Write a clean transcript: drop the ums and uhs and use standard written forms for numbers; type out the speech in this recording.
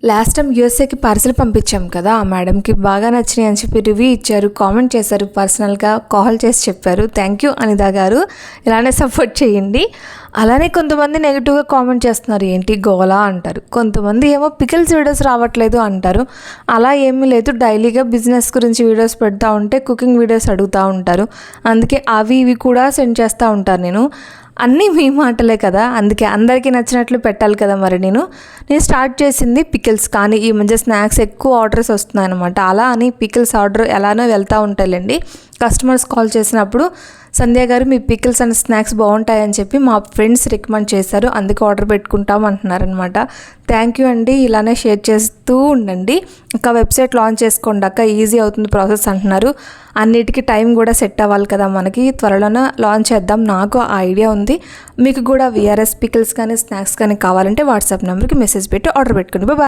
Last time యూఎస్ఏకి parcel పంపించాం కదా, ఆ మేడంకి బాగా నచ్చినాయి అని చెప్పి రివ్యూ ఇచ్చారు, కామెంట్ చేశారు, పర్సనల్గా కాల్ చేసి చెప్పారు. థ్యాంక్ యూ అనిత గారు, ఇలానే సపోర్ట్ చేయండి. అలానే కొంతమంది నెగిటివ్గా కామెంట్ చేస్తున్నారు, ఏంటి గోలా అంటారు. కొంతమంది ఏమో పికిల్స్ వీడియోస్ రావట్లేదు అంటారు. అలా ఏమీ లేదు, డైలీగా బిజినెస్ గురించి వీడియోస్ పెడతా ఉంటే కుకింగ్ వీడియోస్ అడుగుతూ ఉంటారు, అందుకే అవి ఇవి కూడా సెండ్ చేస్తూ ఉంటాను నేను. అన్నీ మీ మాటలే కదా, అందుకే అందరికీ నచ్చినట్లు పెట్టాలి కదా. మరి నేను స్టార్ట్ చేసింది పికిల్స్, కానీ ఈ మధ్య స్నాక్స్ ఎక్కువ ఆర్డర్స్ వస్తున్నాయి అనమాట. అలా అని పికిల్స్ ఆర్డర్ ఎలానో వెళ్తూ ఉంటాయిలేండి. కస్టమర్స్ కాల్ చేసినప్పుడు సంధ్య గారు మీ పికిల్స్ అండ్ స్నాక్స్ బాగుంటాయని చెప్పి మా ఫ్రెండ్స్ రికమెండ్ చేశారు, అందుకే ఆర్డర్ పెట్టుకుంటాం అంటున్నారనమాట. థ్యాంక్ యూ అండి, ఇలానే షేర్ చేస్తూ ఉండండి. ఇంకా వెబ్సైట్ లాంచ్ చేసుకోండి అక్క, ఈజీ అవుతుంది ప్రాసెస్ అంటున్నారు. అన్నిటికీ టైం కూడా సెట్ అవ్వాలి కదా మనకి, త్వరలోనే లాంచ్ చేద్దాం. నాకు ఆ ఐడియా ఉంది. మీకు కూడా విఆర్ఎస్ పికిల్స్ కానీ స్నాక్స్ కానీ కావాలంటే వాట్సాప్ నెంబర్కి మెసేజ్ పెట్టి ఆర్డర్ పెట్టుకోండి. బాయ్.